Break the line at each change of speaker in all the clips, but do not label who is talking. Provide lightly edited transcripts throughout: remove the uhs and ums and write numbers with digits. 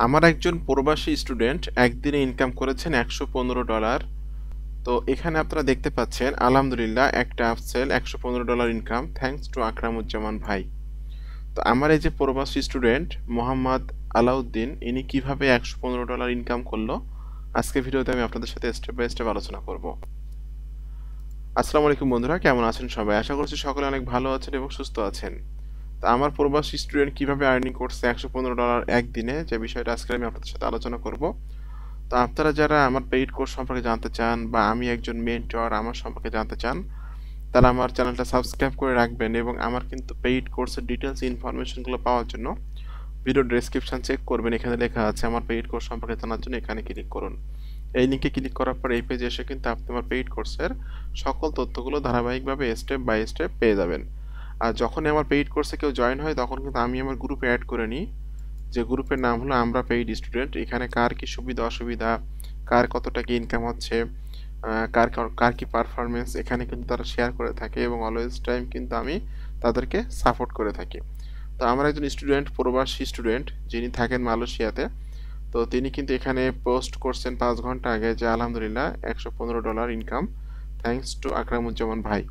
আমার একজন প্রবাসী স্টুডেন্ট একদিনে ইনকাম করেছেন $115। তো এখানে আপনারা দেখতে পাচ্ছেন আলহামদুলিল্লাহ একটা upsell $115 income thanks to Akramuzzaman ভাই। তো আমার এই যে প্রবাসী স্টুডেন্ট মোহাম্মদ আলাউদ্দিন ইনি কিভাবে $115 ইনকাম করলো আজকে ভিডিওতে আমি আপনাদের সাথে স্টেপ বাই স্টেপ আলোচনা করব। আসসালামু আলাইকুম বন্ধুরা, কেমন আছেন সবাই? আশা করছি সকলে অনেক ভালো আছেন এবং সুস্থ আছেন। তো আমার প্রবাসী স্টুডেন্ট কিভাবে আর্নিং করছে $115 একদিনে, যে বিষয়টা আজকে আমি আপনাদের সাথে আলোচনা করব। তো আপনারা যারা আমার পেইড কোর্স সম্পর্কে জানতে চান বা আমি একজন মেন্টর আমার সম্পর্কে জানতে চান, তারা আমার চ্যানেলটা সাবস্ক্রাইব করে রাখবেন এবং আমার কিন্তু পেইড কোর্সের ডিটেলস ইনফরমেশনগুলো পাওয়ার জন্য ভিডিও ডেসক্রিপশন চেক করবেন। এখানে লেখা আছে আমার পেইড কোর্স সম্পর্কে জানার জন্য এখানে ক্লিক করুন। এই লিঙ্কে ক্লিক করার পর এই পেজে এসে কিন্তু আপনি আমার পেইড কোর্সের সকল তথ্যগুলো ধারাবাহিকভাবে স্টেপ বাই স্টেপ পেয়ে যাবেন। আর যখনই আমার পেইড কোর্সে কেউ জয়েন হয় তখন কিন্তু আমি আমার গ্রুপে অ্যাড করে নিই, যে গ্রুপের নাম হলো আমরা পেইড স্টুডেন্ট। এখানে কার কি সুবিধা অসুবিধা, কার কত টাকা ইনকাম হচ্ছে, কার কার কি পারফরমেন্স, এখানে কিন্তু তারা শেয়ার করে থাকে এবং অলওয়েজ টাইম কিন্তু আমি তাদেরকে সাপোর্ট করে থাকি। তো আমার একজন স্টুডেন্ট, প্রবাসী স্টুডেন্ট, যিনি থাকেন মালয়েশিয়াতে, তো তিনি কিন্তু এখানে পোস্ট করছেন 5 ঘন্টা আগে যে আলহামদুলিল্লাহ $115 ইনকাম থ্যাঙ্কস টু আকরামুজ্জামান ভাই।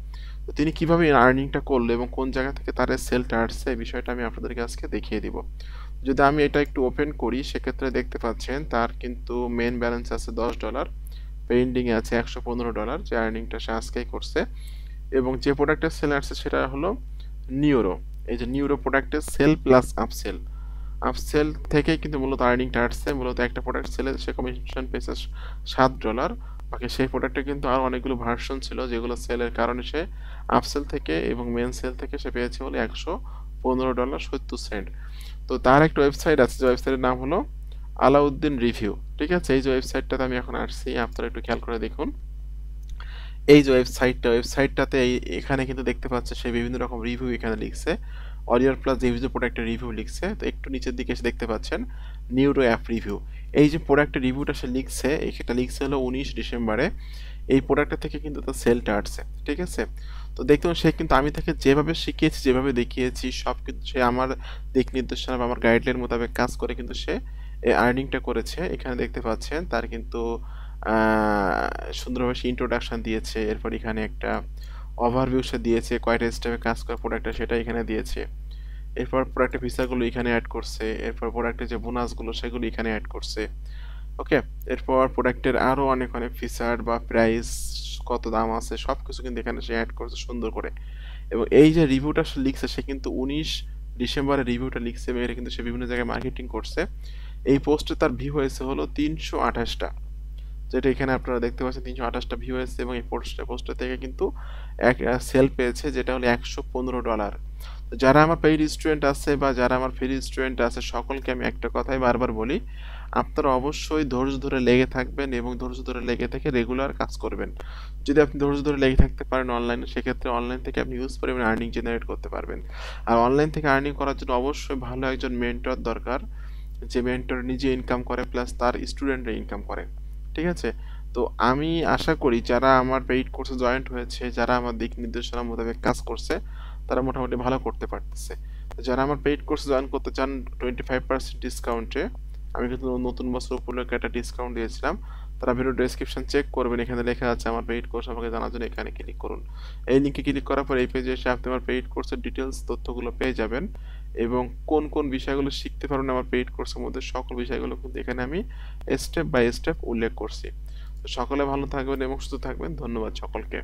তো তিনি কিভাবে আর্নিংটা করলো এবং কোন জায়গা থেকে তার সেলটা আসছে এই বিষয়টা আমি আপনাদেরকে আজকে দেখিয়ে দিব। যদি আমি এটা একটু ওপেন করি সেক্ষেত্রে দেখতে পাচ্ছেন তার কিন্তু মেন ব্যালেন্স আছে $10, পেন্ডিংয়ে আছে $115, যে আর্নিংটা সে আজকেই করছে। এবং যে প্রোডাক্টের সেল আসছে সেটা হলো নিউরো। এই যে নিউরো প্রোডাক্টের সেল প্লাস আপসেল, আপসেল থেকেই কিন্তু মূলত আর্নিংটা আসছে। মূলত একটা প্রোডাক্ট সেলে সে কমিশন পেয়েছে $7। বাকি সেই প্রোডাক্টে কিন্তু আরও অনেকগুলো ভার্সন ছিল যেগুলো সেলের কারণে সে আপসেল থেকে এবং মেন সেল থেকে সে পেয়েছে হলো $115.70। তো তার একটা ওয়েবসাইট আছে, যে ওয়েবসাইটের নাম হলো আলাউদ্দিন রিভিউ। ঠিক আছে, এই যে ওয়েবসাইটটাতে আমি এখন আসছি, আপনারা একটু খেয়াল করে দেখুন। এই যে ওয়েবসাইটটাতে এখানে কিন্তু দেখতে পাচ্ছে সে বিভিন্ন রকম রিভিউ এখানে লিখছে। অরিয়ার প্লাস যে প্রোডাক্টের রিভিউ লিখছে, তো একটু নিচের দিকে এসে দেখতে পাচ্ছেন নিউরো অ্যাপ রিভিউ। এই যে প্রোডাক্টের রিভিউটা সে লিখছে, এটা লিখছে হলো 19 ডিসেম্বরে। এই প্রোডাক্টটা থেকে কিন্তু তার সেলটা আসছে। ঠিক আছে, তো দেখুন সে কিন্তু আমি তাকে যেভাবে শিখিয়েছি, যেভাবে দেখিয়েছি, সব কিন্তু সে আমার দিক নির্দেশনা বা আমার গাইডলাইন মোতাবেক কাজ করে কিন্তু সে এই আর্নিংটা করেছে। এখানে দেখতে পাচ্ছেন তার কিন্তু সুন্দরভাবে সে ইন্ট্রোডাকশন দিয়েছে, এরপর এখানে একটা ওভারভিউ সে দিয়েছে, কয়টা স্টেপে কাজ করে প্রোডাক্টটা সেটা এখানে দিয়েছে। এরপর প্রোডাক্টের ফিচারগুলো এখানে অ্যাড করছে, এরপর প্রোডাক্টের যে বোনাসগুলো সেগুলো এখানে অ্যাড করছে। ওকে, এরপর প্রোডাক্টের আরও অনেক অনেক ফিচার বা প্রাইস, কত দাম আছে, সব কিছু কিন্তু এখানে সে অ্যাড করছে সুন্দর করে। এবং এই যে রিভিউটা সে লিখছে, সে কিন্তু 19 ডিসেম্বরে রিভিউটা লিখছে এবং এটা কিন্তু সে বিভিন্ন জায়গায় মার্কেটিং করছে। এই পোস্টে তার ভিউ হয়েছে হলো 328টা, যেটা এখানে আপনারা দেখতে পাচ্ছেন 328টা ভিউ হয়েছে এবং এই পোস্টটা থেকে কিন্তু এক সেল পেয়েছে যেটা হলো $115। তো যারা আমার পেইড স্টুডেন্ট আছে বা যারা আমার ফ্রি স্টুডেন্ট আছে সকলকে আমি একটা কথাই বারবার বলি, আপনারা অবশ্যই ধৈর্য ধরে লেগে থাকবেন এবং ধৈর্য ধরে লেগে থেকে রেগুলার কাজ করবেন। যদি আপনি ধৈর্য ধরে লেগে থাকতে পারেন অনলাইনে, সেক্ষেত্রে অনলাইন থেকে আপনি ইউজ পরিমাণ আর্নিং জেনারেট করতে পারবেন। আর অনলাইন থেকে আর্নিং করার জন্য অবশ্যই ভালো একজন মেন্টর দরকার, যে মেন্টর নিজে ইনকাম করে প্লাস তার স্টুডেন্টরা ইনকাম করে। ঠিক আছে, তো আমি আশা করি যারা আমার পেইড কোর্সে জয়েন্ট হয়েছে, যারা আমার দিক নির্দেশনা মোতাবেক কাজ করছে, তারা মোটামুটি ভালো করতে পারতেছে। যারা আমার পেইড কোর্সে জয়েন করতে চান 25% ডিসকাউন্টে, আমি কিন্তু নতুন বছর উপলক্ষে একটা ডিসকাউন্ট দিয়েছিলাম, তারা ভিডিও ডেসক্রিপশন চেক করবেন, এখানে লেখা আছে আমার পেইড কোর্স আমাকে জানার জন্য এখানে ক্লিক করুন। এই লিঙ্কে ক্লিক করার পর এই পেজে এসে আপনি আমার পেইড কোর্সের ডিটেলস তথ্যগুলো পেয়ে যাবেন এবং কোন কোন বিষয়গুলো শিখতে পারবেন আমার পেইড কোর্সের মধ্যে সকল বিষয়গুলো কিন্তু এখানে আমি স্টেপ বাই স্টেপ উল্লেখ করছি। তো সকলে ভালো থাকবেন এবং সুস্থ থাকবেন। ধন্যবাদ সকলকে।